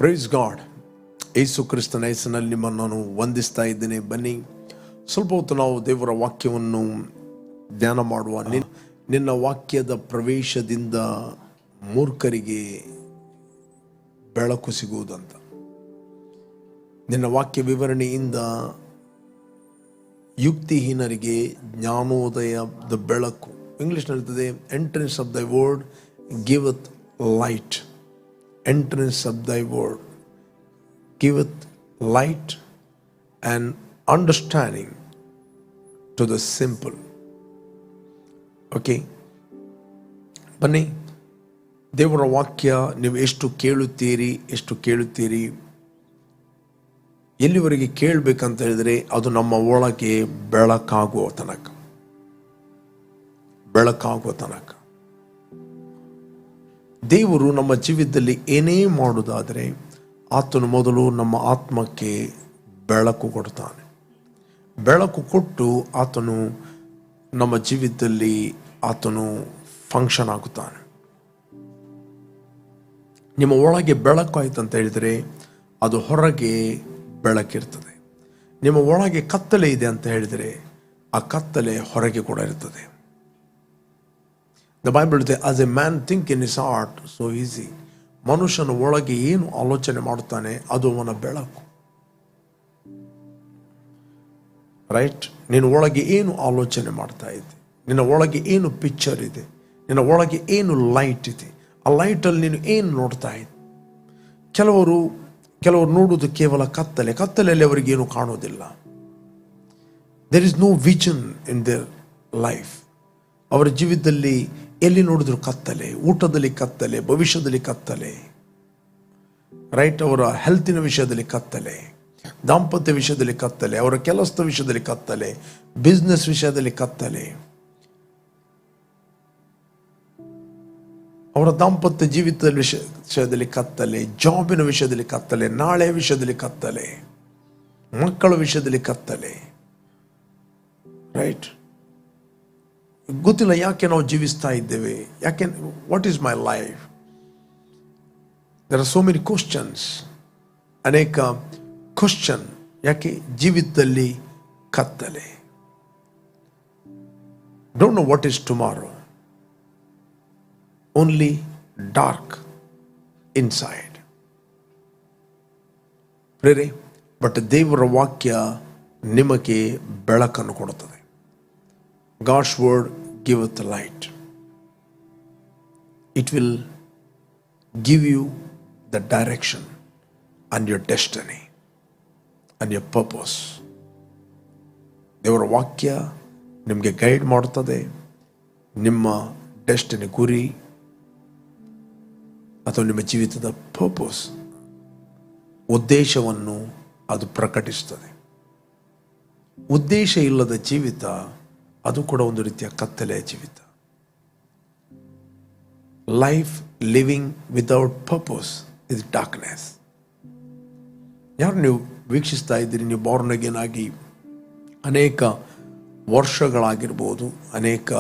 Praise God. ಯೇಸು ಕ್ರಿಸ್ತನ ಹೆಸರಿನಲ್ಲಿ ನಿಮ್ಮನ್ನು ನಾನು ವಂದಿಸ್ತಾ ಇದ್ದೇನೆ. ಬನ್ನಿ ಸ್ವಲ್ಪ ಹೊತ್ತು ನಾವು ದೇವರ ವಾಕ್ಯವನ್ನು ಧ್ಯಾನ ಮಾಡುವ. ನಿನ್ನ ವಾಕ್ಯದ ಪ್ರವೇಶದಿಂದ ಮೂರ್ಖರಿಗೆ ಬೆಳಕು ಸಿಗುವುದಂತ. ನಿನ್ನ ವಾಕ್ಯ ವಿವರಣೆಯಿಂದ ಯುಕ್ತಿಹೀನರಿಗೆ ಜ್ಞಾನೋದಯದ ಬೆಳಕು. ಇಂಗ್ಲಿಷ್ನಲ್ಲಿರ್ತದೆ, ಎಂಟ್ರೆನ್ಸ್ ಆಫ್ ದೈ word giveth light. Entrance of thy word giveth light and understanding to the simple. Okay, ಬನ್ನಿ ದೇವರ ವಾಕ್ಯ ನೀವು ಎಷ್ಟು ಕೇಳುತ್ತೀರಿ, ಎಲ್ಲಿವರೆಗೆ ಕೇಳಬೇಕಂತ ಹೇಳಿದರೆ ಅದು ನಮ್ಮ ಒಳಗೆ ಬೆಳಕಾಗುವ ತನಕ. ದೇವರು ನಮ್ಮ ಜೀವಿತದಲ್ಲಿ ಏನೇ ಮಾಡುವುದಾದರೆ ಆತನು ಮೊದಲು ನಮ್ಮ ಆತ್ಮಕ್ಕೆ ಬೆಳಕು ಕೊಡ್ತಾನೆ. ಬೆಳಕು ಕೊಟ್ಟು ಆತನು ನಮ್ಮ ಜೀವಿತದಲ್ಲಿ ಆತನು ಫಂಕ್ಷನ್ ಆಗುತ್ತಾನೆ. ನಿಮ್ಮ ಒಳಗೆ ಬೆಳಕು ಆಯ್ತು ಅಂತ ಹೇಳಿದರೆ ಅದು ಹೊರಗೆ ಬೆಳಕಿರ್ತದೆ. ನಿಮ್ಮ ಒಳಗೆ ಕತ್ತಲೆ ಇದೆ ಅಂತ ಹೇಳಿದರೆ ಆ ಕತ್ತಲೆ ಹೊರಗೆ ಕೂಡ ಇರ್ತದೆ. The Bible says, as a man think in his heart, so easy. ಮನುಷ್ಯನ ಒಳಗೆ ಏನು ಆಲೋಚನೆ ಮಾಡುತ್ತಾನೆ ಅದು ಅವನ ಬೆಳಕು. ರೈಟ್? ನಿನ್ನ ಒಳಗೆ ಏನು ಆಲೋಚನೆ ಮಾಡ್ತಾ ಇದೆ, ನಿನ್ನ ಒಳಗೆ ಏನು ಪಿಕ್ಚರ್ ಇದೆ, ನಿನ್ನ ಒಳಗೆ ಏನು ಲೈಟ್ ಇದೆ, ಆ ಲೈಟಲ್ಲಿ ನೀನು ಏನು ನೋಡ್ತಾ ಇದೆ. ಕೆಲವರು ನೋಡುವುದು ಕೇವಲ ಕತ್ತಲೆಯಲ್ಲಿ ಅವರಿಗೆ ಏನು ಕಾಣೋದಿಲ್ಲ. There is no vision in their life. ಅವರ ಜೀವಿತದಲ್ಲಿ ಎಲ್ಲಿ ನೋಡಿದ್ರು ಕತ್ತಲೆ, ಊಟದಲ್ಲಿ ಕತ್ತಲೆ, ಭವಿಷ್ಯದಲ್ಲಿ ಕತ್ತಲೆ, ರೈಟ್? ಅವರ ಹೆಲ್ತಿನ ವಿಷಯದಲ್ಲಿ ಕತ್ತಲೆ, ದಾಂಪತ್ಯ ವಿಷಯದಲ್ಲಿ ಕತ್ತಲೆ, ಅವರ ಕೆಲಸದ ವಿಷಯದಲ್ಲಿ ಕತ್ತಲೆ, ಬಿಸ್ನೆಸ್ ವಿಷಯದಲ್ಲಿ ಕತ್ತಲೆ, ಅವರ ದಾಂಪತ್ಯ ಜೀವಿತದ ವಿಷಯದಲ್ಲಿ ಕತ್ತಲೆ, ಜಾಬಿನ ವಿಷಯದಲ್ಲಿ ಕತ್ತಲೆ, ನಾಳೆ ವಿಷಯದಲ್ಲಿ ಕತ್ತಲೆ, ಮಕ್ಕಳ ವಿಷಯದಲ್ಲಿ ಕತ್ತಲೆ. ರೈಟ್? ಗೊತ್ತಿಲ್ಲ ಯಾಕೆ ನಾವು ಜೀವಿಸ್ತಾ ಇದ್ದೇವೆ, ಯಾಕೆ, what is my life? There are so many questions, ಅನೇಕ ಕ್ವಶನ್. ಯಾಕೆ ಜೀವಿತದಲ್ಲಿ ಕತ್ತಲೆ? Don't know what is tomorrow, only dark inside. ಪ್ರೇರೆ, ಬಟ್ ದೇವರ ವಾಕ್ಯ ನಿಮಗೆ ಬೆಳಕನ್ನು ಕೊಡುತ್ತದೆ. God's word giveth light. It will give you the direction and your destiny and your purpose. ದೇವರ ವಾಕ್ಯ ನಿಮಗೆ ಗೈಡ್ ಮಾಡುತ್ತದೆ. ನಿಮ್ಮ ಡೆಸ್ಟಿನಿ, ಗುರಿ ಅಥವಾ ನಿಮ್ಮ ಜೀವಿತದ ಪರ್ಪಸ್, ಉದ್ದೇಶವನ್ನು ಅದು ಪ್ರಕಟಿಸುತ್ತದೆ. ಉದ್ದೇಶ ಇಲ್ಲದ ಜೀವಿತ ಅದು ಕೂಡ ಒಂದು ರೀತಿಯ ಕತ್ತಲೆಯ ಜೀವಿತ. Life living without purpose is darkness. ಯಾರು ನೀವು ವೀಕ್ಷಿಸ್ತಾ ಇದ್ದೀರಿ, ನೀವು ಬಾರ್ನ್ ಅಗೇನ್ ಆಗಿ ಅನೇಕ ವರ್ಷಗಳಾಗಿರ್ಬೋದು, ಅನೇಕ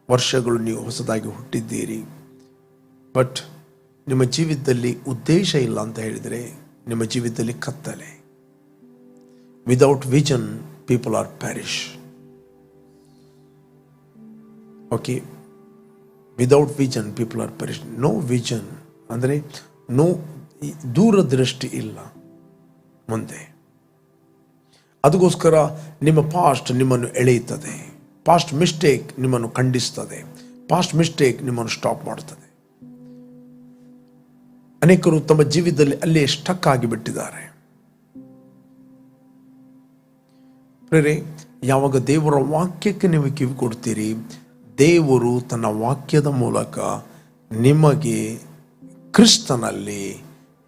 ವರ್ಷಗಳು ನೀವು ಹೊಸದಾಗಿ ಹುಟ್ಟಿದ್ದೀರಿ, ಬಟ್ ನಿಮ್ಮ ಜೀವಿತದಲ್ಲಿ ಉದ್ದೇಶ ಇಲ್ಲ ಅಂತ ಹೇಳಿದರೆ ನಿಮ್ಮ ಜೀವಿತದಲ್ಲಿ ಕತ್ತಲೆ. Without vision people are perish. Okay, without vision people are perish. No vision ಅಂದರೆ ನೋ ದೂರದೃಷ್ಟಿ ಇಲ್ಲ ಮುಂದೆ. ಅದಕ್ಕೋಸ್ಕರ ನಿಮ್ಮ ಪಾಸ್ಟ್ ನಿಮ್ಮನ್ನು ಎಳೆಯುತ್ತದೆ, ಪಾಸ್ಟ್ ಮಿಸ್ಟೇಕ್ ನಿಮ್ಮನ್ನು ಖಂಡಿಸ್ತದೆ, ಪಾಸ್ಟ್ ಮಿಸ್ಟೇಕ್ ನಿಮ್ಮನ್ನು ಸ್ಟಾಪ್ ಮಾಡುತ್ತದೆ. ಅನೇಕರು ತಮ್ಮ ಜೀವಿತದಲ್ಲಿ ಅಲ್ಲೇ ಸ್ಟಕ್ ಆಗಿಬಿಟ್ಟಿದ್ದಾರೆ. ಯಾವಾಗ ದೇವರ ವಾಕ್ಯಕ್ಕೆ ನೀವು ಕಿವಿ ಕೊಡ್ತೀರಿ, ದೇವರು ತನ್ನ ವಾಕ್ಯದ ಮೂಲಕ ನಿಮಗೆ ಕ್ರಿಸ್ತನಲ್ಲಿ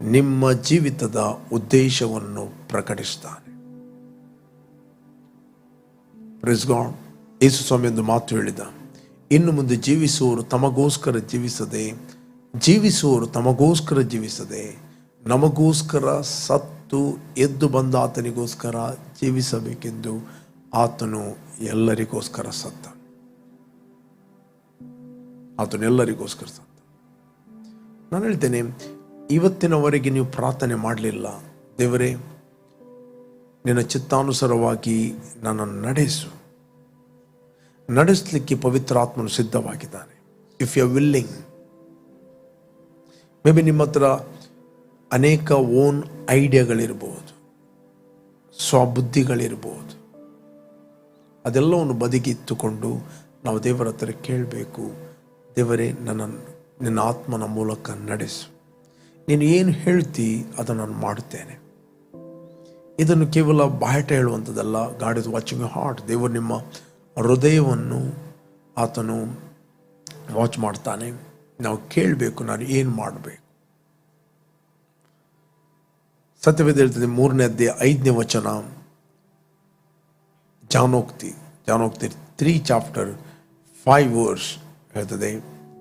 ನಿಮ್ಮ ಜೀವಿತದ ಉದ್ದೇಶವನ್ನು ಪ್ರಕಟಿಸ್ತಾನೆ. Praise God. ಯೇಸು ಸ್ವಾಮಿ ಒಂದು ಮಾತು ಹೇಳಿದ, ಇನ್ನು ಮುಂದೆ ಜೀವಿಸುವವರು ತಮಗೋಸ್ಕರ ಜೀವಿಸದೆ ನಮಗೋಸ್ಕರ ಸತ್ತು ಎದ್ದು ಬಂದ ಆತನಿಗೋಸ್ಕರ ಜೀವಿಸಬೇಕೆಂದು ಆತನು ಎಲ್ಲರಿಗೋಸ್ಕರ ಸತ್ತ. ನಾನು ಹೇಳ್ತೇನೆ, ಇವತ್ತಿನವರೆಗೆ ನೀವು ಪ್ರಾರ್ಥನೆ ಮಾಡಲಿಲ್ಲ, ದೇವರೇ ನಿನ್ನ ಚಿತ್ತಾನುಸಾರವಾಗಿ ನನ್ನನ್ನು ನಡೆಸಲಿಕ್ಕೆ ಪವಿತ್ರಾತ್ಮನು ಸಿದ್ಧವಾಗಿದ್ದಾನೆ. If you are willing, maybe ನಿಮ್ಮ ಹತ್ರ ಅನೇಕ ಓನ್ ಐಡಿಯಾಗಳಿರ್ಬೋದು, ಸ್ವಬುದ್ಧಿಗಳಿರ್ಬೋದು. ಅದೆಲ್ಲವನ್ನು ಬದಿಗಿತ್ತುಕೊಂಡು ನಾವು ದೇವರ ಹತ್ರ ಕೇಳಬೇಕು, ದೇವರೇ ನಿನ್ನ ಆತ್ಮನ ಮೂಲಕ ನಡೆಸು, ನೀನು ಏನು ಹೇಳ್ತಿ ಅದನ್ನು ನಾನು ಮಾಡುತ್ತೇನೆ. ಇದನ್ನು ಕೇವಲ ಬಾಯ್ಟ ಹೇಳುವಂಥದ್ದಲ್ಲ. God is watching you heart. ದೇವರು ನಿಮ್ಮ ಹೃದಯವನ್ನು ಆತನು ವಾಚ್ ಮಾಡ್ತಾನೆ. ನಾವು ಕೇಳಬೇಕು, ನಾನು ಏನು ಮಾಡಬೇಕು. ಸತ್ಯವೇದ ಹೇಳ್ತದೆ 3ನೇ ಅಧ್ಯಾಯ 5ನೇ ವಚನ, ಜ್ಞಾನೋಕ್ತಿ 3 ಚಾಪ್ಟರ್ 5 ವರ್ಸ್ ಹೇಳ್ತದೆ.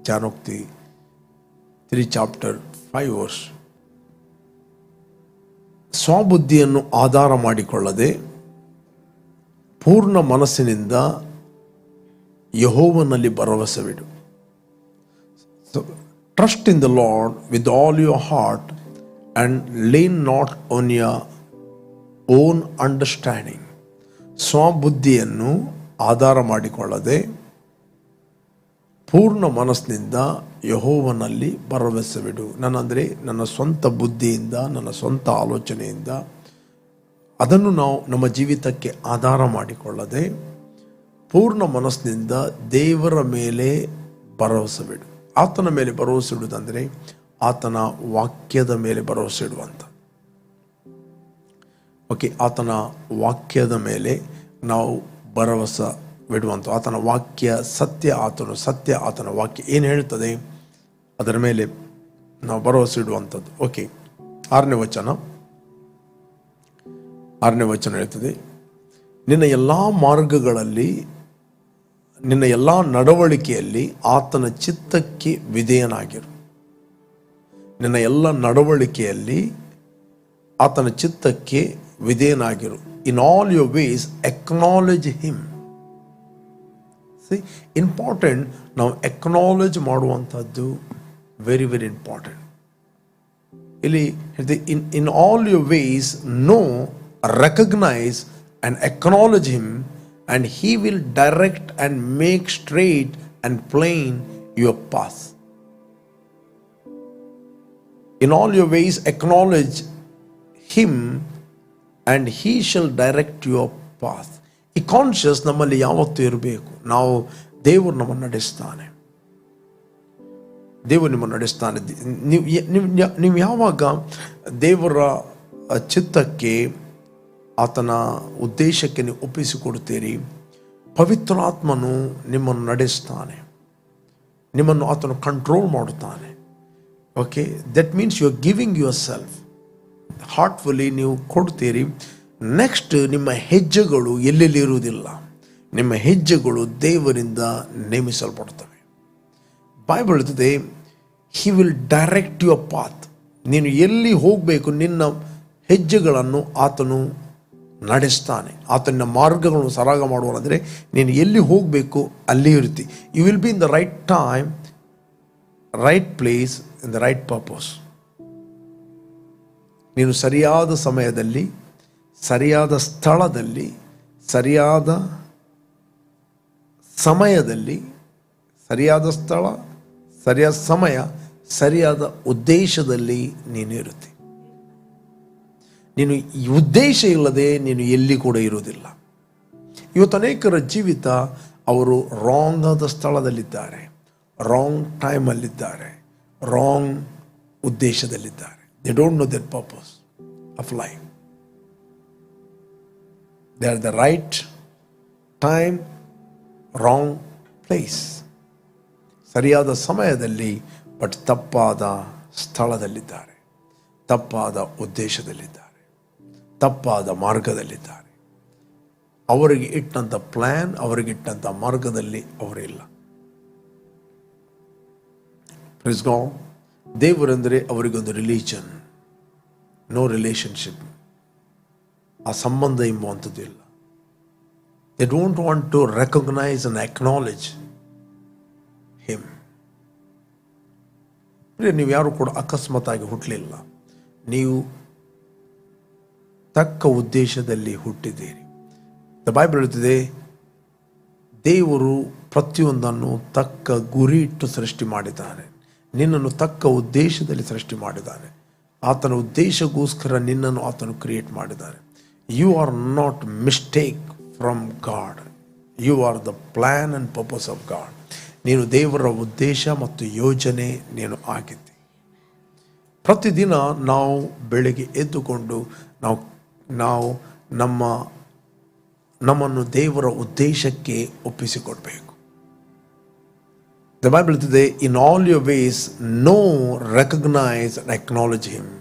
ಜ್ಞಾನೋಕ್ತಿ 3 ಚಾಪ್ಟರ್ 5 ವರ್ಸ್. ಸ್ವಬುದ್ಧಿಯನ್ನು ಆಧಾರ ಮಾಡಿಕೊಳ್ಳದೆ ಪೂರ್ಣ ಮನಸ್ಸಿನಿಂದ ಯೆಹೋವನಲ್ಲಿ ಭರವಸವಿಡು. Trust in the Lord with all your heart and lean not on your own understanding. ಸ್ವಬುದ್ಧಿಯನ್ನು ಆಧಾರ ಮಾಡಿಕೊಳ್ಳದೆ ಪೂರ್ಣ ಮನಸ್ಸಿನಿಂದ ಯೆಹೋವನಲ್ಲಿ ಭರವಸವಿಡು. ನನ್ನಂದರೆ ನನ್ನ ಸ್ವಂತ ಬುದ್ಧಿಯಿಂದ, ನನ್ನ ಸ್ವಂತ ಆಲೋಚನೆಯಿಂದ ಅದನ್ನು ನಾವು ನಮ್ಮ ಜೀವಿತಕ್ಕೆ ಆಧಾರ ಮಾಡಿಕೊಳ್ಳದೆ ಪೂರ್ಣ ಮನಸ್ಸಿನಿಂದ ದೇವರ ಮೇಲೆ ಭರವಸವಿಡು. ಆತನ ಮೇಲೆ ಭರವಸೆ ಇಡುವುದಂದರೆ ಆತನ ವಾಕ್ಯದ ಮೇಲೆ ಭರವಸೆ ಇಡುವಂಥ. ಓಕೆ, ಆತನ ವಾಕ್ಯದ ಮೇಲೆ ನಾವು ಭರವಸವಿಡುವಂಥ. ಆತನ ವಾಕ್ಯ ಸತ್ಯ, ಆತನ ವಾಕ್ಯ ಏನು ಹೇಳ್ತದೆ ಅದರ ಮೇಲೆ ನಾವು ಭರವಸೆ ಇಡುವಂಥದ್ದು. ಓಕೆ, 6ನೇ ವಚನ ಹೇಳ್ತದೆ, ನಿನ್ನ ಎಲ್ಲ ಮಾರ್ಗಗಳಲ್ಲಿ, ನಿನ್ನ ಎಲ್ಲ ನಡವಳಿಕೆಯಲ್ಲಿ ಆತನ ಚಿತ್ತಕ್ಕೆ ವಿಧೇಯನಾಗಿರು. ನಿನ್ನ ಎಲ್ಲ ನಡವಳಿಕೆಯಲ್ಲಿ ಆತನ ಚಿತ್ತಕ್ಕೆ ವಿಧೇಯನಾಗಿರು. In all your ways acknowledge him. Important, ನಾವು ಅಕ್ನಾಲೇಜ್ ಮಾಡುವಂಥದ್ದು ವೆರಿ ವೆರಿ ಇಂಪಾರ್ಟೆಂಟ್. ಇಲ್ಲಿ ಹೇಳ್ತೀವಿ, in all your ways know, recognise and acknowledge him and he will direct and make straight and plain your path. In all your ways acknowledge him and he shall direct your path. ಈ conscious ನಮ್ಮಲ್ಲಿ ಯಾವತ್ತೂ ಇರಬೇಕು. ನಾವು ದೇವರು ನಮ್ಮನ್ನು ನಡೆಸ್ತಾನೆ, ದೇವರು ನಿಮ್ಮನ್ನು ನಡೆಸ್ತಾನೆ. ನೀವು ಯಾವಾಗ ದೇವರ ಚಿತ್ತಕ್ಕೆ, ಆತನ ಉದ್ದೇಶಕ್ಕೆ ನೀವು ಒಪ್ಪಿಸಿಕೊಡುತ್ತೀರಿ, ಪವಿತ್ರಾತ್ಮನು ನಿಮ್ಮನ್ನು ನಡೆಸ್ತಾನೆ, ನಿಮ್ಮನ್ನು ಆತನು ಕಂಟ್ರೋಲ್ ಮಾಡುತ್ತಾನೆ. Okay, that means you are giving yourself heartfully. ನೀವು ಕೊಡ್ತೀರಿ. ನೆಕ್ಸ್ಟ್, ನಿಮ್ಮ ಹೆಜ್ಜೆಗಳು ಎಲ್ಲೆಲ್ಲಿ ಇರುವುದಿಲ್ಲ, ನಿಮ್ಮ ಹೆಜ್ಜೆಗಳು ದೇವರಿಂದ ನೇಮಿಸಲ್ಪಡ್ತವೆ. ಬೈಬಲ್ ಹೇಳ್ತದೆ, ಹಿ ವಿಲ್ ಡೈರೆಕ್ಟ್ ಯುವರ್ ಪಾತ್. ನೀನು ಎಲ್ಲಿ ಹೋಗಬೇಕು, ನಿನ್ನ ಹೆಜ್ಜೆಗಳನ್ನು ಆತನು ನಡೆಸ್ತಾನೆ. ಆತನ ಮಾರ್ಗಗಳನ್ನು ಸರಾಗ ಮಾಡುವಂದರೆ ನೀನು ಎಲ್ಲಿ ಹೋಗಬೇಕು ಅಲ್ಲಿ ಇರ್ತಿ. You will be in the right time, right place, in the right purpose. ನೀನು ಸರಿಯಾದ ಸಮಯದಲ್ಲಿ, ಸರಿಯಾದ ಸ್ಥಳದಲ್ಲಿ, ಸರಿಯಾದ ಸಮಯದಲ್ಲಿ, ಸರಿಯಾದ ಸ್ಥಳ, ಸರಿಯಾದ ಸಮಯ, ಸರಿಯಾದ ಉದ್ದೇಶದಲ್ಲಿ ನೀನು ಇರುತ್ತಿ. ನೀನು ಉದ್ದೇಶ ಇಲ್ಲದೆ ನೀನು ಎಲ್ಲಿ ಕೂಡ ಇರುವುದಿಲ್ಲ. ಇವತ್ತು ಅನೇಕರ ಜೀವಿತ, ಅವರು ರಾಂಗ್ ಆದ ಸ್ಥಳದಲ್ಲಿದ್ದಾರೆ, ರಾಂಗ್ ಟೈಮಲ್ಲಿದ್ದಾರೆ, ರಾಂಗ್ ಉದ್ದೇಶದಲ್ಲಿದ್ದಾರೆ. They don't know their purpose of life. They are the right time, wrong place. ಸರಿಯಾದ ಸಮಯದಲ್ಲಿ, ಬಟ್ ತಪ್ಪಾದ ಸ್ಥಳದಲ್ಲಿದ್ದಾರೆ, ತಪ್ಪಾದ ಉದ್ದೇಶದಲ್ಲಿದ್ದಾರೆ, ತಪ್ಪಾದ ಮಾರ್ಗದಲ್ಲಿದ್ದಾರೆ. ಅವರಿಗೆ ಇಟ್ಟಂಥ ಪ್ಲ್ಯಾನ್, ಅವರಿಗೆ ಇಟ್ಟಂಥ ಮಾರ್ಗದಲ್ಲಿ ಅವರಿಲ್ಲ. Praise God. ದೇವರೆಂದರೆ ಅವರಿಗೊಂದು ರಿಲಿಜನ್, ನೋ ರಿಲೇಷನ್ಶಿಪ್. ಆ ಸಂಬಂಧ ಎಂಬುವಂಥದ್ದು ಇಲ್ಲ. They don't want to recognise and acknowledge him. ನೀವು ಯಾರು ಕೂಡ ಅಕಸ್ಮಾತ್ತಾಗಿ ಹುಟ್ಟಲಿಲ್ಲ. ನೀವು ತಕ್ಕ ಉದ್ದೇಶದಲ್ಲಿ ಹುಟ್ಟಿದ್ದೀರಿ. ದ ಬೈಬಲ್ ಹೇಳ್ತಿದೆ, ದೇವರು ಪ್ರತಿಯೊಂದನ್ನು ತಕ್ಕ ಗುರಿ ಇಟ್ಟು ಸೃಷ್ಟಿ ಮಾಡಿದ್ದಾನೆ. ನಿನ್ನನ್ನು ತಕ್ಕ ಉದ್ದೇಶದಲ್ಲಿ ಸೃಷ್ಟಿ ಮಾಡಿದ್ದಾನೆ. ಆತನ ಉದ್ದೇಶಕ್ಕೋಸ್ಕರ ನಿನ್ನನ್ನು ಆತನು ಕ್ರಿಯೇಟ್ ಮಾಡಿದ್ದಾನೆ. You are not mistake from God, you are the plan and purpose of God. ನೀನು ದೇವರ ಉದ್ದೇಶ ಮತ್ತು ಯೋಜನೆ ನೀನು ಆಗಿದ್ದಿ. ಪ್ರತಿದಿನ ನಾವು ಬೆಳಗ್ಗೆ ಎದ್ದುಕೊಂಡು ನಾವು ನಮ್ಮನ್ನು ದೇವರ ಉದ್ದೇಶಕ್ಕೆ ಒಪ್ಪಿಸಿಕೊಡ್ಬೇಕು. ದ ಬೈಬಲ್ ಹೇಳ್ತಿದೆ, in all your ways know, recognise and acknowledge him.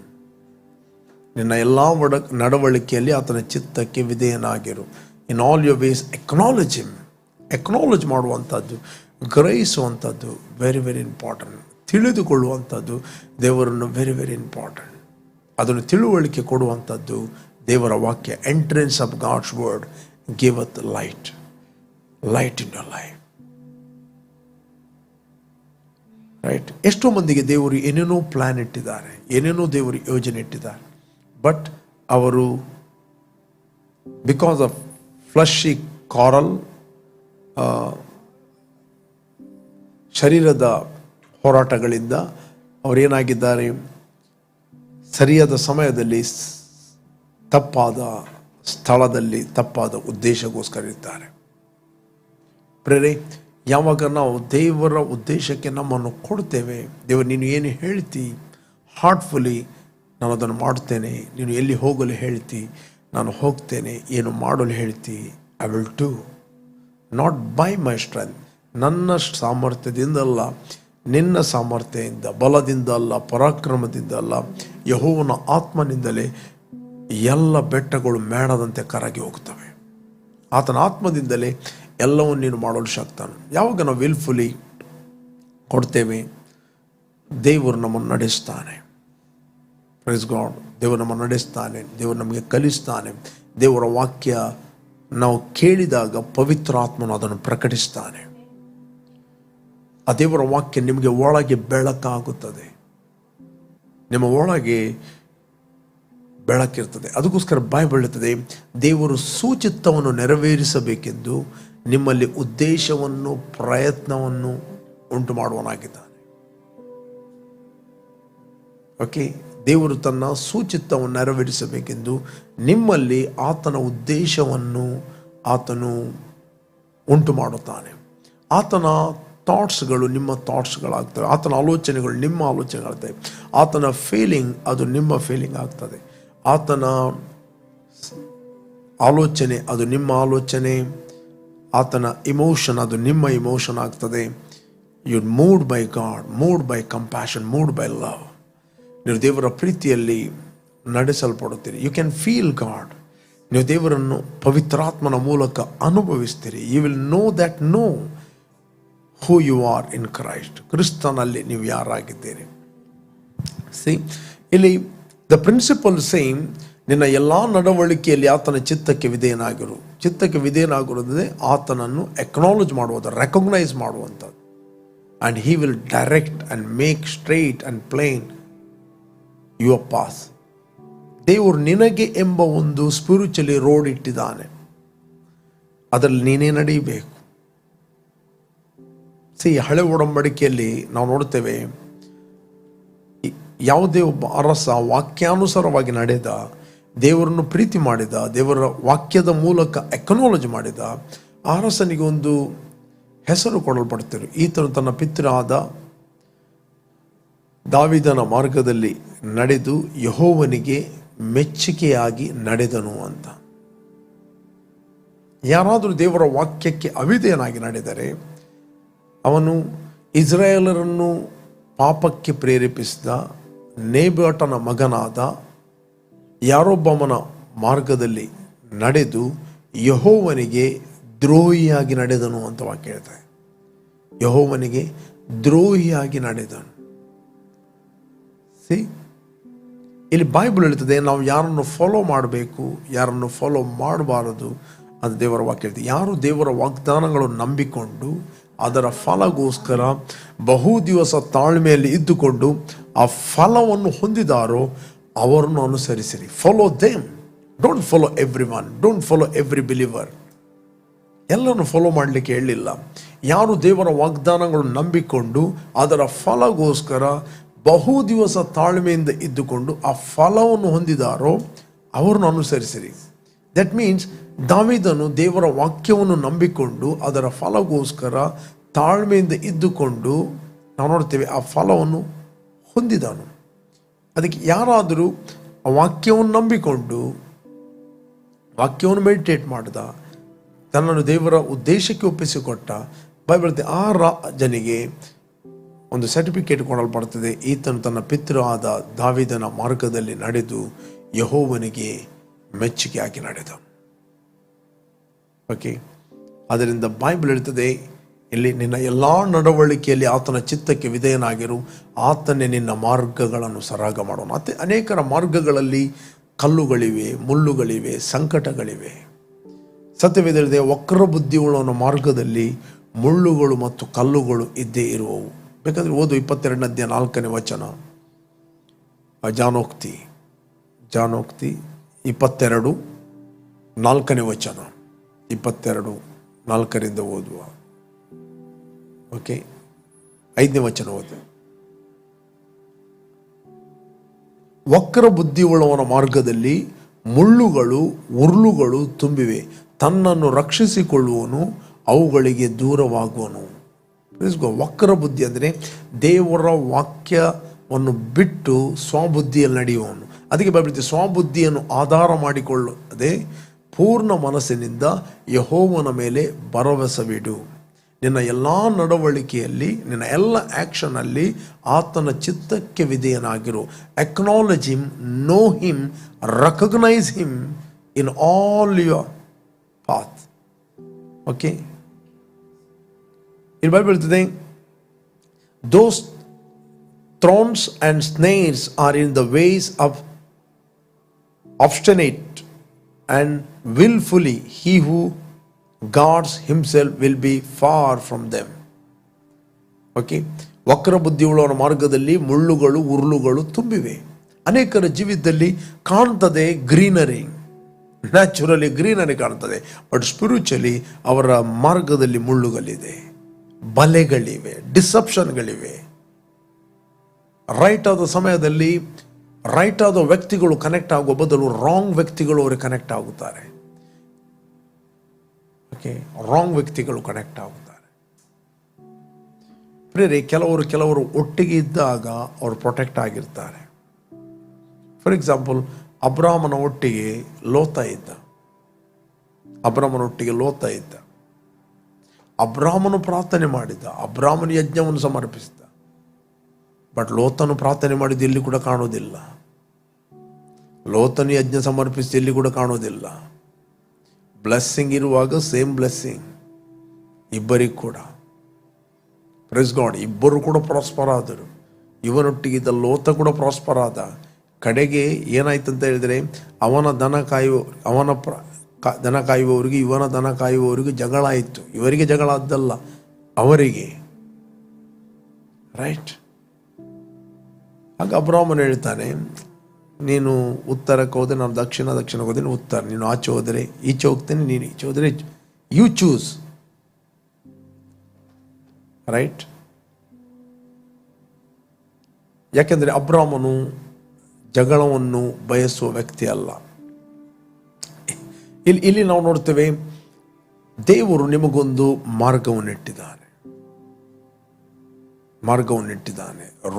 ನಿನ್ನ ಎಲ್ಲ ನಡವಳಿಕೆಯಲ್ಲಿ ಆತನ ಚಿತ್ತಕ್ಕೆ ವಿಧೇಯನಾಗಿರು. In all your ways acknowledge him. Acknowledge ಮಾಡುವಂಥದ್ದು, ಗ್ರಹಿಸುವಂಥದ್ದು ವೆರಿ ವೆರಿ ಇಂಪಾರ್ಟೆಂಟ್. ತಿಳಿದುಕೊಳ್ಳುವಂಥದ್ದು ದೇವರನ್ನು ವೆರಿ ವೆರಿ ಇಂಪಾರ್ಟೆಂಟ್. ಅದನ್ನು ತಿಳುವಳಿಕೆ ಕೊಡುವಂಥದ್ದು ದೇವರ ವಾಕ್ಯ. Entrance of God's word giveth light in your life. Right? ಎಷ್ಟೋ ಮಂದಿಗೆ ದೇವರು ಏನೇನೋ ಪ್ಲ್ಯಾನ್ ಇಟ್ಟಿದ್ದಾರೆ, ಏನೇನೋ ದೇವರು ಯೋಜನೆ ಇಟ್ಟಿದ್ದಾರೆ. ಬಟ್ ಅವರು ಬಿಕಾಸ್ ಆಫ್ ಫ್ಲಶಿ ಕಾರಲ್, ಶರೀರದ ಹೋರಾಟಗಳಿಂದ ಅವರೇನಾಗಿದ್ದಾರೆ, ಸರಿಯಾದ ಸಮಯದಲ್ಲಿ ತಪ್ಪಾದ ಸ್ಥಳದಲ್ಲಿ ತಪ್ಪಾದ ಉದ್ದೇಶಕ್ಕೋಸ್ಕರ ಇದ್ದಾರೆ. ಪ್ರೇರೆ, ಯಾವಾಗ ನಾವು ದೇವರ ಉದ್ದೇಶಕ್ಕೆ ನಮ್ಮನ್ನು ಕೊಡ್ತೇವೆ, ದೇವರು ನೀನು ಏನು ಹೇಳ್ತಿ ಹಾರ್ಟ್ಫುಲಿ ನಾನು ಅದನ್ನು ಮಾಡ್ತೇನೆ, ನೀನು ಎಲ್ಲಿ ಹೋಗಲು ಹೇಳ್ತಿ ನಾನು ಹೋಗ್ತೇನೆ, ಏನು ಮಾಡಲು ಹೇಳ್ತಿ I will do, not by my strength, ನನ್ನ ಸಾಮರ್ಥ್ಯದಿಂದಲ್ಲ, ನಿನ್ನ ಸಾಮರ್ಥ್ಯದಿಂದ, ಬಲದಿಂದ ಅಲ್ಲ, ಪರಾಕ್ರಮದಿಂದ ಅಲ್ಲ, ಯೆಹೋವನ ಆತ್ಮನಿಂದಲೇ ಎಲ್ಲ ಬೆಟ್ಟಗಳು ಮೇಣದಂತೆ ಕರಗಿ ಹೋಗ್ತವೆ. ಆತನ ಆತ್ಮದಿಂದಲೇ ಎಲ್ಲವನ್ನು ನೀನು ಮಾಡಲು ಶಕ್ತನು. ಯಾವಾಗ ನಾವು ವಿಲ್ಫುಲಿ ಕೊಡ್ತೇವೆ, ದೇವರು ನಮ್ಮನ್ನು ನಡೆಸ್ತಾನೆ. Praise God. ದೇವರು ನಮ್ಮನ್ನು ನಡೆಸ್ತಾನೆ, ದೇವರು ನಮಗೆ ಕಲಿಸ್ತಾನೆ. ದೇವರ ವಾಕ್ಯ ನಾವು ಕೇಳಿದಾಗ ಪವಿತ್ರ ಆತ್ಮನು ಅದನ್ನು ಪ್ರಕಟಿಸ್ತಾನೆ. ಆ ದೇವರ ವಾಕ್ಯ ನಿಮಗೆ ಒಳಗೆ ಬೆಳಕಾಗುತ್ತದೆ, ನಿಮ್ಮ ಒಳಗೆ ಬೆಳಕಿರ್ತದೆ. ಅದಕ್ಕೋಸ್ಕರ ಬೈಬಲ್ ಹೇಳ್ತದೆ, ದೇವರು ಸೂಚಿತವನ್ನು ನೆರವೇರಿಸಬೇಕೆಂದು ನಿಮ್ಮಲ್ಲಿ ಉದ್ದೇಶವನ್ನು ಪ್ರಯತ್ನವನ್ನು ಉಂಟು ಮಾಡುವನಾಗಿದ್ದಾನೆ. ಓಕೆ, ದೇವರು ತನ್ನ ಸೂಚಿತವನ್ನು ನೆರವೇರಿಸಬೇಕೆಂದು ನಿಮ್ಮಲ್ಲಿ ಆತನ ಉದ್ದೇಶವನ್ನು ಆತನು ಉಂಟು ಮಾಡುತ್ತಾನೆ. ಆತನ ಥಾಟ್ಸ್ಗಳು ನಿಮ್ಮ ಥಾಟ್ಸ್ಗಳಾಗ್ತವೆ, ಆತನ ಆಲೋಚನೆಗಳು ನಿಮ್ಮ ಆಲೋಚನೆಗಳಾಗ್ತವೆ, ಆತನ ಫೀಲಿಂಗ್ ಅದು ನಿಮ್ಮ ಫೀಲಿಂಗ್ ಆಗ್ತದೆ, ಆತನ ಆಲೋಚನೆ ಅದು ನಿಮ್ಮ ಆಲೋಚನೆ, ಆತನ ಇಮೋಷನ್ ಅದು ನಿಮ್ಮ ಇಮೋಷನ್ ಆಗ್ತದೆ. You moved by God, moved by compassion, moved by love. ನೀವು ದೇವರ ಪ್ರೀತಿಯಲ್ಲಿ ನಡೆಸಲ್ಪಡುತ್ತೀರಿ. You can feel God. ನೀವು ದೇವರನ್ನು ಪವಿತ್ರಾತ್ಮನ ಮೂಲಕ ಅನುಭವಿಸ್ತೀರಿ. You will know that know who you are in Christ. ಕ್ರಿಸ್ತನಲ್ಲಿ ನೀವು ಯಾರಾಗಿದ್ದೀರಿ. ಸಿ, ಇಲ್ಲಿ ದ ಪ್ರಿನ್ಸಿಪಲ್ ಸೇಮ್, ನಿನ್ನ ಎಲ್ಲ ನಡವಳಿಕೆಯಲ್ಲಿ ಆತನ ಚಿತ್ತಕ್ಕೆ ವಿಧೇಯನಾಗಿರು. ಚಿತ್ತಕ್ಕೆ ವಿಧೇಯನಾಗಿರುವುದೇ ಆತನನ್ನು ಅಕ್ನಾಲೇಜ್ ಮಾಡುವುದು, ರೆಕಗ್ನೈಸ್ ಮಾಡುವಂಥದ್ದು. And he will direct and make straight and plain your paths. ದೇವರು ನಿನಗೆ ಎಂಬ ಒಂದು ಸ್ಪಿರಿಚುವಲಿ ರೋಡ್ ಇಟ್ಟಿದ್ದಾನೆ, ಅದರಲ್ಲಿ ನೀನೇ ನಡೆಯಬೇಕು. ಹಳೆ ಒಡಂಬಡಿಕೆಯಲ್ಲಿ ನಾವು ನೋಡ್ತೇವೆ, ಯಾವುದೇ ಒಬ್ಬ ಅರಸ ವಾಕ್ಯಾನುಸಾರವಾಗಿ ನಡೆದ, ದೇವರನ್ನು ಪ್ರೀತಿ ಮಾಡಿದ, ದೇವರ ವಾಕ್ಯದ ಮೂಲಕ ಅಕ್ನಾಲೇಜ್ ಮಾಡಿದ ಆ ಅರಸನಿಗೆ ಒಂದು ಹೆಸರು ಕೊಡಲ್ಪಡ್ತಿರು. ಈತನು ತನ್ನ ಪಿತೃವಾದ ದಾವೀದನ ಮಾರ್ಗದಲ್ಲಿ ನಡೆದು ಯೆಹೋವನಿಗೆ ಮೆಚ್ಚುಗೆಯಾಗಿ ನಡೆದನು ಅಂತ. ಯಾರಾದರೂ ದೇವರ ವಾಕ್ಯಕ್ಕೆ ಅವಿಧೇಯನಾಗಿ ನಡೆದರೆ ಅವನು ಇಸ್ರಾಯೇಲರನ್ನು ಪಾಪಕ್ಕೆ ಪ್ರೇರೇಪಿಸಿದ ನೇಬಾಟನ ಮಗನಾದ ಯಾರೊಬ್ಬಮನ ಮಾರ್ಗದಲ್ಲಿ ನಡೆದು ಯೆಹೋವನಿಗೆ ದ್ರೋಹಿಯಾಗಿ ನಡೆದನು ಅಂತ ವಾಕ್ಯ ಹೇಳ್ತಾರೆ. ಯೆಹೋವನಿಗೆ ದ್ರೋಹಿಯಾಗಿ ನಡೆದನು. ಇಲ್ಲಿ ಬೈಬಲ್ ಹೇಳ್ತದೆ, ನಾವು ಯಾರನ್ನು ಫಾಲೋ ಮಾಡಬೇಕು, ಯಾರನ್ನು ಫಾಲೋ ಮಾಡಬಾರದು ಅಂತ ದೇವರ ವಾಕ್ಯ ಹೇಳ್ತದೆ. ಯಾರು ದೇವರ ವಾಗ್ದಾನಗಳನ್ನು ನಂಬಿಕೊಂಡು ಅದರ ಫಲಗೋಸ್ಕರ ಬಹು ದಿವಸ ತಾಳ್ಮೆಯಲ್ಲಿ ಇದ್ದುಕೊಂಡು ಆ ಫಲವನ್ನು ಹೊಂದಿದಾರೋ ಅವರನ್ನು ಅನುಸರಿಸಿರಿ. Follow them, don't follow every one, don't follow every believer. ಎಲ್ಲರನ್ನು ಫಾಲೋ ಮಾಡಲಿಕ್ಕೆ ಹೇಳಿಲ್ಲ. ಯಾರು ದೇವರ ವಾಗ್ದಾನಗಳನ್ನು ನಂಬಿಕೊಂಡು ಅದರ ಫಲಗೋಸ್ಕರ ಬಹು ದಿವಸ ತಾಳ್ಮೆಯಿಂದ ಇದ್ದುಕೊಂಡು ಆ ಫಲವನ್ನು ಹೊಂದಿದಾರೋ ಅವರನ್ನು ಅನುಸರಿಸಿರಿ. ದಟ್ ಮೀನ್ಸ್ ದಾವೀದನು ದೇವರ ವಾಕ್ಯವನ್ನು ನಂಬಿಕೊಂಡು ಅದರ ಫಲಗೋಸ್ಕರ ತಾಳ್ಮೆಯಿಂದ ಇದ್ದುಕೊಂಡು ನಾವು ನೋಡ್ತೇವೆ ಆ ಫಲವನ್ನು ಹೊಂದಿದನು. ಅದಕ್ಕೆ ಯಾರಾದರೂ ಆ ವಾಕ್ಯವನ್ನು ನಂಬಿಕೊಂಡು ವಾಕ್ಯವನ್ನು ಮೆಡಿಟೇಟ್ ಮಾಡಿದ, ತನ್ನನ್ನು ದೇವರ ಉದ್ದೇಶಕ್ಕೆ ಒಪ್ಪಿಸಿಕೊಟ್ಟ, ಬೈಬಲ್ ಆ ರಾಜನಿಗೆ ಒಂದು ಸರ್ಟಿಫಿಕೇಟ್ ಕೊಡಲ್ಪಡ್ತದೆ. ಈತನು ತನ್ನ ಪಿತೃ ಆದ ದಾವೀದನ ಮಾರ್ಗದಲ್ಲಿ ನಡೆದು ಯೆಹೋವನಿಗೆ ಮೆಚ್ಚುಗೆ ಆಗಿ ನಡೆದ. ಓಕೆ, ಅದರಿಂದ ಬೈಬಲ್ ಹೇಳ್ತದೆ ಇಲ್ಲಿ, ನಿನ್ನ ಎಲ್ಲ ನಡವಳಿಕೆಯಲ್ಲಿ ಆತನ ಚಿತ್ತಕ್ಕೆ ವಿಧೇಯನಾಗಿರು, ಆತನೇ ನಿನ್ನ ಮಾರ್ಗಗಳನ್ನು ಸರಾಗ ಮಾಡೋಣ. ಅನೇಕರ ಮಾರ್ಗಗಳಲ್ಲಿ ಕಲ್ಲುಗಳಿವೆ, ಮುಳ್ಳುಗಳಿವೆ, ಸಂಕಟಗಳಿವೆ. ಸತ್ಯವೇದಲ್ಲಿದೆ, ವಕ್ರ ಬುದ್ಧಿಯುಳ್ಳವನ ಮಾರ್ಗದಲ್ಲಿ ಮುಳ್ಳುಗಳು ಮತ್ತು ಕಲ್ಲುಗಳು ಇದ್ದೇ ಇರುವವು. ಬೇಕಾದರೆ ಓದು 22ನೇ ಅಧ್ಯಾಯ 4ನೇ ವಚನ, ಜಾನೋಕ್ತಿ 22 4ನೇ ವಚನ, 22 4ರಿಂದ ಓದುವ. ಓಕೆ, 5ನೇ ವಚನ ಓದು. ವಕ್ರ ಬುದ್ಧಿಯುಳ್ಳವನ ಮಾರ್ಗದಲ್ಲಿ ಮುಳ್ಳುಗಳು ಉರುಳುಗಳು ತುಂಬಿವೆ, ತನ್ನನ್ನು ರಕ್ಷಿಸಿಕೊಳ್ಳುವನು ಅವುಗಳಿಗೆ ದೂರವಾಗುವನು. ವಕ್ರ ಬುದ್ಧಿ ಅಂದರೆ ದೇವರ ವಾಕ್ಯವನ್ನು ಬಿಟ್ಟು ಸ್ವಬುದ್ಧಿಯಲ್ಲಿ ನಡೆಯುವನು. ಅದಕ್ಕೆ ಬೈಬಲ್ ಸ್ವಬುದ್ಧಿಯನ್ನು ಆಧಾರ ಮಾಡಿಕೊಳ್ಳದೆ ಪೂರ್ಣ ಮನಸ್ಸಿನಿಂದ ಯೆಹೋವನ ಮೇಲೆ ಭರವಸವಿಡು. ನಿನ್ನ ಎಲ್ಲ ನಡವಳಿಕೆಯಲ್ಲಿ, ನಿನ್ನ ಎಲ್ಲ ಆ್ಯಕ್ಷನಲ್ಲಿ ಆತನ ಚಿತ್ತಕ್ಕೆ ವಿಧೇಯನಾಗಿರು. Acknowledge him, know him, recognise him in all your path. Okay, ಇಲ್ಲಿ ಬೈಬಲ್ ಹೇಳ್ತದೆ, those thorns and snares are in the ways of obstinate and willfully, he who guards himself will be far from them. Okay, ವಕ್ರ ಬುದ್ಧಿಯುಳ್ಳವರ ಮಾರ್ಗದಲ್ಲಿ ಮುಳ್ಳುಗಳು ಉರುಳುಗಳು ತುಂಬಿವೆ. ಅನೇಕರ ಜೀವಿತದಲ್ಲಿ ಕಾಣ್ತದೆ greenery, naturally greenery ಕಾಣ್ತದೆ, ಬಟ್ ಸ್ಪಿರಿಚುವಲಿ ಅವರ ಮಾರ್ಗದಲ್ಲಿ ಮುಳ್ಳುಗಳಿದೆ, ಬಲೆಗಳಿವೆ, ಡಿಸೆಪ್ಷನ್ಗಳಿವೆ. ರೈಟ್ ಆದ ಸಮಯದಲ್ಲಿ ರೈಟ್ ಆದ ವ್ಯಕ್ತಿಗಳು ಕನೆಕ್ಟ್ ಆಗುವ ಬದಲು ರಾಂಗ್ ವ್ಯಕ್ತಿಗಳು ಅವರಿಗೆ ಕನೆಕ್ಟ್ ಆಗುತ್ತಾರೆ. ಓಕೆ, ರಾಂಗ್ ವ್ಯಕ್ತಿಗಳು ಕನೆಕ್ಟ್ ಆಗುತ್ತಾರೆ. ಪ್ರಿಯರೇ, ಕೆಲವರು ಒಟ್ಟಿಗೆ ಇದ್ದಾಗ ಅವರು ಪ್ರೊಟೆಕ್ಟ್ ಆಗಿರ್ತಾರೆ. ಫಾರ್ ಎಕ್ಸಾಂಪಲ್, ಅಬ್ರಾಮನ ಒಟ್ಟಿಗೆ ಲೋತ ಇದ್ದ. ಅಬ್ರಾಮನು ಪ್ರಾರ್ಥನೆ ಮಾಡಿದ, ಅಬ್ರಾಮನ ಯಜ್ಞವನ್ನು ಸಮರ್ಪಿಸಿದ. ಬಟ್ ಲೋತನು ಪ್ರಾರ್ಥನೆ ಮಾಡಿದ್ದು ಎಲ್ಲಿ ಕೂಡ ಕಾಣೋದಿಲ್ಲ. ಲೋತನು ಯಜ್ಞ ಸಮರ್ಪಿಸಿದ ಎಲ್ಲಿ ಕೂಡ ಕಾಣೋದಿಲ್ಲ. ಬ್ಲೆಸ್ಸಿಂಗ್ ಇರುವಾಗ ಸೇಮ್ ಬ್ಲೆಸ್ಸಿಂಗ್ ಇಬ್ಬರಿಗೆ ಕೂಡ. ಪ್ರೈಸ್ ಗಾಡ್, ಇಬ್ಬರು ಕೂಡ ಪ್ರಾಸ್ಪರ್ ಆದರು. ಇವನೊಟ್ಟಿಗಿದ್ದ ಲೋತ ಕೂಡ ಪ್ರಾಸ್ಪರ್ ಆದ. ಕಡೆಗೆ ಏನಾಯ್ತಂತ ಹೇಳಿದರೆ, ಅವನ ದನ ಕಾಯುವವರಿಗೆ ಇವನ ದನ ಕಾಯುವವರಿಗೆ ಜಗಳ ಆಯಿತು. ಇವರಿಗೆ ಜಗಳ ಆದ್ದಲ್ಲ, ಅವರಿಗೆ. ರೈಟ್. ಆಗ ಅಬ್ರಾಮನು ಹೇಳ್ತಾನೆ, ನೀನು ಉತ್ತರಕ್ಕೆ ಹೋದರೆ ನಾನು ದಕ್ಷಿಣಕ್ಕೆ ಹೋದರೆ ಉತ್ತರ, ನೀನು ಆಚೆ ಹೋದರೆ ಈಚೆ ಹೋಗ್ತೇನೆ, ನೀನು ಈಚೆ ಹೋದರೆ ಯು ಚೂಸ್. ರೈಟ್. ಯಾಕೆಂದರೆ ಅಬ್ರಾಮನು ಜಗಳವನ್ನು ಬಯಸುವ ವ್ಯಕ್ತಿ ಅಲ್ಲ. ಇಲ್ಲಿ ನಾವು ನೋಡ್ತೇವೆ, ದೇವರು ನಿಮಗೊಂದು ಮಾರ್ಗವನ್ನಿಟ್ಟಿದ್ದಾನೆ,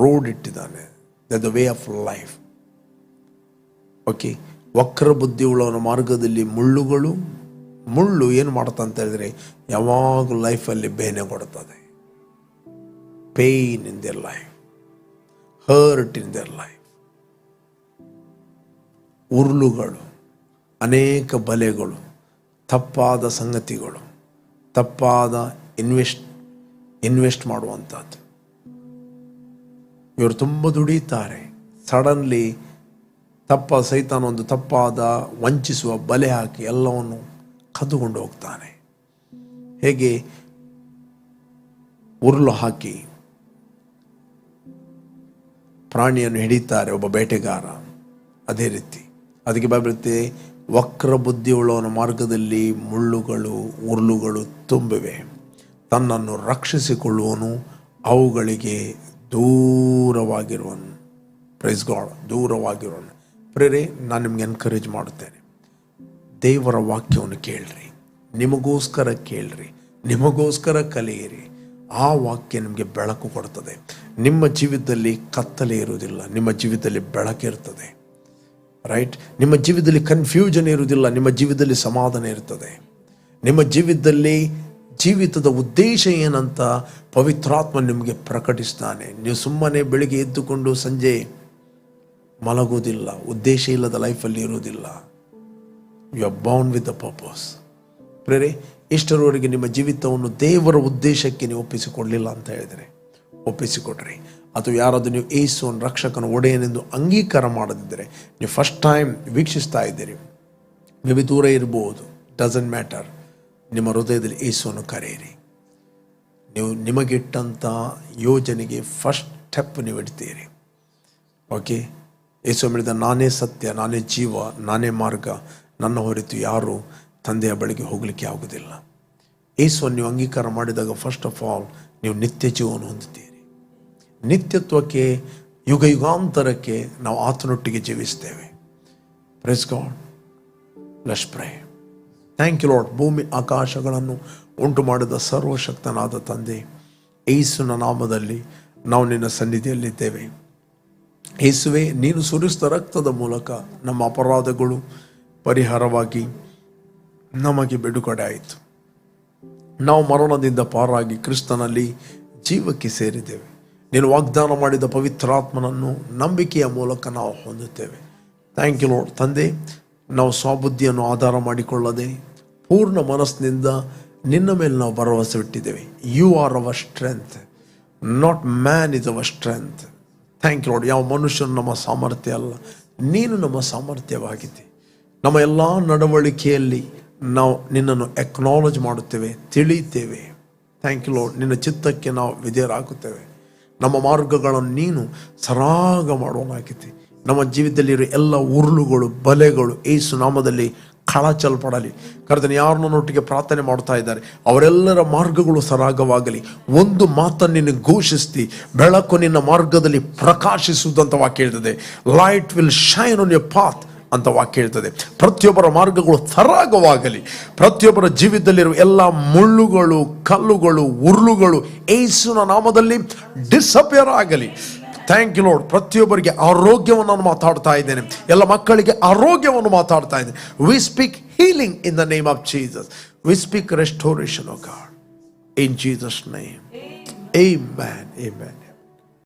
ರೋಡ್ ಇಟ್ಟಿದ್ದಾನೆ, the way of life. Okay, ವಕ್ರ ಬುದ್ಧಿಯುಳ್ಳವನ ಮಾರ್ಗದಲ್ಲಿ ಮುಳ್ಳು ಏನು ಮಾಡುತ್ತೆ ಅಂತ ಹೇಳಿದ್ರೆ, ಯಾವಾಗಲೂ ಲೈಫಲ್ಲಿ ಬೇನೆ ಕೊಡ್ತದೆ. Pain in their life, hurt in their life. ಉರುಳುಗಳು, ಅನೇಕ ಬಲೆಗಳು, ತಪ್ಪಾದ ಸಂಗತಿಗಳು, ತಪ್ಪಾದ ಇನ್ವೆಸ್ಟ್ ಮಾಡುವಂಥದ್ದು. ಇವರು ತುಂಬ ದುಡಿಯುತ್ತಾರೆ, ಸಡನ್ಲಿ ಸೈತಾನ ಒಂದು ತಪ್ಪಾದ ವಂಚಿಸುವ ಬಲೆ ಹಾಕಿ ಎಲ್ಲವನ್ನು ಕದ್ದುಕೊಂಡು ಹೋಗ್ತಾನೆ. ಹೇಗೆ ಉರುಳು ಹಾಕಿ ಪ್ರಾಣಿಯನ್ನು ಹಿಡಿತಾರೆ ಒಬ್ಬ ಬೇಟೆಗಾರ. ಅದೇ ರೀತಿ ಅದಕ್ಕೆ ಬರುತ್ತೆ, ವಕ್ರ ಬುದ್ಧಿಯುಳ್ಳವನ ಮಾರ್ಗದಲ್ಲಿ ಮುಳ್ಳುಗಳು ಉರುಳುಗಳು ತುಂಬಿವೆ, ತನ್ನನ್ನು ರಕ್ಷಿಸಿಕೊಳ್ಳುವನು ಅವುಗಳಿಗೆ ದೂರವಾಗಿರುವನು. Praise God, ದೂರವಾಗಿರುವನು. ಪ್ರೇರೆ, ನಾನು ನಿಮ್ಗೆ ಎನ್ಕರೇಜ್ ಮಾಡುತ್ತೇನೆ, ದೇವರ ವಾಕ್ಯವನ್ನು ಕೇಳ್ರಿ, ನಿಮಗೋಸ್ಕರ ಕೇಳ್ರಿ, ನಿಮಗೋಸ್ಕರ ಕಲಿಯಿರಿ. ಆ ವಾಕ್ಯ ನಿಮಗೆ ಬೆಳಕು ಕೊಡ್ತದೆ. ನಿಮ್ಮ ಜೀವಿತದಲ್ಲಿ ಕತ್ತಲೆ ಇರುವುದಿಲ್ಲ, ನಿಮ್ಮ ಜೀವಿತದಲ್ಲಿ ಬೆಳಕಿರ್ತದೆ. ರೈಟ್? ನಿಮ್ಮ ಜೀವಿತದಲ್ಲಿ ಕನ್ಫ್ಯೂಷನ್ ಇರುವುದಿಲ್ಲ, ನಿಮ್ಮ ಜೀವಿತದಲ್ಲಿ ಸಮಾಧಾನ ಇರ್ತದೆ. ನಿಮ್ಮ ಜೀವಿತದ ಉದ್ದೇಶ ಏನಂತ ಪವಿತ್ರಾತ್ಮ ನಿಮಗೆ ಪ್ರಕಟಿಸ್ತಾನೆ. ನೀವು ಸುಮ್ಮನೆ ಬೆಳಿಗ್ಗೆ ಎದ್ದುಕೊಂಡು ಸಂಜೆ ಮಲಗುವುದಿಲ್ಲ, ಉದ್ದೇಶ ಇಲ್ಲದ ಲೈಫಲ್ಲಿ ಇರುವುದಿಲ್ಲ. You are bound with the purpose. ಪ್ರೇರೆ, ಇಷ್ಟರವರೆಗೆ ನಿಮ್ಮ ಜೀವಿತವನ್ನು ದೇವರ ಉದ್ದೇಶಕ್ಕೆ ನೀವು ಒಪ್ಪಿಸಿಕೊಡಲಿಲ್ಲ ಅಂತ ಹೇಳಿದರೆ ಒಪ್ಪಿಸಿಕೊಡ್ರಿ. ಅಥವಾ ಯಾರಾದರೂ ನೀವು ಯೇಸುವನ್ನು ರಕ್ಷಕನ ಒಡೆಯನೆಂದು ಅಂಗೀಕಾರ ಮಾಡದಿದ್ದರೆ, ನೀವು ಫಸ್ಟ್ ಟೈಮ್ ವೀಕ್ಷಿಸ್ತಾ ಇದ್ದೀರಿ, ಮೇ ಬಿ ದೂರ ಇರ್ಬೋದು, ಡಸಂಟ್ ಮ್ಯಾಟರ್. ನಿಮ್ಮ ಹೃದಯದಲ್ಲಿ ಯೇಸುವನ್ನು ಕರೆಯಿರಿ. ನೀವು ನಿಮಗಿಟ್ಟಂಥ ಯೋಜನೆಗೆ ಫಸ್ಟ್ ಸ್ಟೆಪ್ ನೀವು ಇಡ್ತೀರಿ. ಓಕೆ? ಯೇಸು ಹೇಳಿದ, ನಾನೇ ಸತ್ಯ, ನಾನೇ ಜೀವ, ನಾನೇ ಮಾರ್ಗ, ನನ್ನ ಹೊರತು ಯಾರು ತಂದೆಯ ಬಳಿಗೆ ಹೋಗಲಿಕ್ಕೆ ಆಗುವುದಿಲ್ಲ. ಯೇಸುವನ್ನು ನೀವು ಅಂಗೀಕಾರ ಮಾಡಿದಾಗ ಫಸ್ಟ್ ಆಫ್ ಆಲ್ ನೀವು ನಿತ್ಯ ಜೀವವನ್ನು ಹೊಂದುತ್ತೀರಿ. ನಿತ್ಯತ್ವಕ್ಕೆ, ಯುಗ ಯುಗಾಂತರಕ್ಕೆ ನಾವು ಆತನೊಟ್ಟಿಗೆ ಜೀವಿಸ್ತೇವೆ. Praise God. Let's pray. Thank you Lord. ಭೂಮಿ ಆಕಾಶಗಳನ್ನು ಉಂಟು ಮಾಡಿದ ಸರ್ವಶಕ್ತನಾದ ತಂದೆ, ಯೇಸುವಿನ ನಾಮದಲ್ಲಿ ನಾವು ನಿನ್ನ ಸನ್ನಿಧಿಯಲ್ಲಿದ್ದೇವೆ. ಯೇಸುವೆ, ನೀನು ಸುರಿಸಿದ ರಕ್ತದ ಮೂಲಕ ನಮ್ಮ ಅಪರಾಧಗಳು ಪರಿಹಾರವಾಗಿ ನಮಗೆ ಬಿಡುಗಡೆ ಆಯಿತು. ನಾವು ಮರಣದಿಂದ ಪಾರಾಗಿ ಕ್ರಿಸ್ತನಲ್ಲಿ ಜೀವಕ್ಕೆ ಸೇರಿದ್ದೇವೆ. ನೀನು ವಾಗ್ದಾನ ಮಾಡಿದ ಪವಿತ್ರಾತ್ಮನನ್ನು ನಂಬಿಕೆಯ ಮೂಲಕ ನಾವು ಹೊಂದುತ್ತೇವೆ. Thank you Lord. ತಂದೆ, ನಾವು ಸ್ವಬುದ್ಧಿಯನ್ನು ಆಧಾರ ಮಾಡಿಕೊಳ್ಳದೆ ಪೂರ್ಣ ಮನಸ್ಸಿನಿಂದ ನಿನ್ನ ಮೇಲೆ ನಾವು ಭರವಸೆ ಇಟ್ಟಿದ್ದೇವೆ. You are our strength, not man is our strength. Thank you Lord. ಯಾವ ಮನುಷ್ಯನು ನಮ್ಮ ಸಾಮರ್ಥ್ಯ ಅಲ್ಲ, ನೀನು ನಮ್ಮ ಸಾಮರ್ಥ್ಯವಾಗಿದೆ. ನಮ್ಮ ಎಲ್ಲ ನಡವಳಿಕೆಯಲ್ಲಿ ನಾವು ನಿನ್ನನ್ನು ಎಕ್ನಾಲಜ್ ಮಾಡುತ್ತೇವೆ, ತಿಳಿಯುತ್ತೇವೆ. Thank you Lord. ನಿನ್ನ ಚಿತ್ತಕ್ಕೆ ನಾವು ವಿಧೇಯರಾಗುತ್ತೇವೆ. ನಮ್ಮ ಮಾರ್ಗಗಳನ್ನು ನೀನು ಸರಾಗ ಮಾಡುವನಾಗಿದ್ದೆ. ನಮ್ಮ ಜೀವಿತದಲ್ಲಿರೋ ಎಲ್ಲ ಉರುಳುಗಳು, ಬಲೆಗಳು ಯೇಸು ನಾಮದಲ್ಲಿ ಕಳಚಲ್ಪಡಲಿ. ಕರ್ತನೆ, ಯಾರನ್ನೊಟ್ಟಿಗೆ ಪ್ರಾರ್ಥನೆ ಮಾಡ್ತಾ ಇದ್ದಾರೆ ಅವರೆಲ್ಲರ ಮಾರ್ಗಗಳು ಸರಾಗವಾಗಲಿ. ಒಂದು ಮಾತನ್ನು ನಿನ್ನ ಘೋಷಿಸ್ತಿ, ಬೆಳಕು ನಿನ್ನ ಮಾರ್ಗದಲ್ಲಿ ಪ್ರಕಾಶಿಸುವುದಂತ ವಾಕ್ಯ ಹೇಳ್ತದೆ. Light will shine on your path ಅಂತ ವಾಕ್ಯ ಹೇಳ್ತದೆ. ಪ್ರತಿಯೊಬ್ಬರ ಮಾರ್ಗಗಳು ಸರಾಗವಾಗಲಿ. ಪ್ರತಿಯೊಬ್ಬರ ಜೀವಿತದಲ್ಲಿರುವ ಎಲ್ಲ ಮುಳ್ಳುಗಳು, ಕಲ್ಲುಗಳು, ಉರುಳುಗಳು ಯೇಸುವಿನ ನಾಮದಲ್ಲಿ ಡಿಸಪಿಯರ್ ಆಗಲಿ. Thank you lord. ಪ್ರತಿಯೊಬ್ಬರಿಗೆ ಆರೋಗ್ಯವನ್ನು ನಾನು ಮಾತಾಡ್ತಾ ಇದ್ದೇನೆ. ಎಲ್ಲ ಮಕ್ಕಳಿಗೆ ಆರೋಗ್ಯವನ್ನು ಮಾತಾಡ್ತಾ ಇದ್ದೇನೆ. We speak healing in the name of Jesus. We speak restoration of god in Jesus name. Amen. Amen.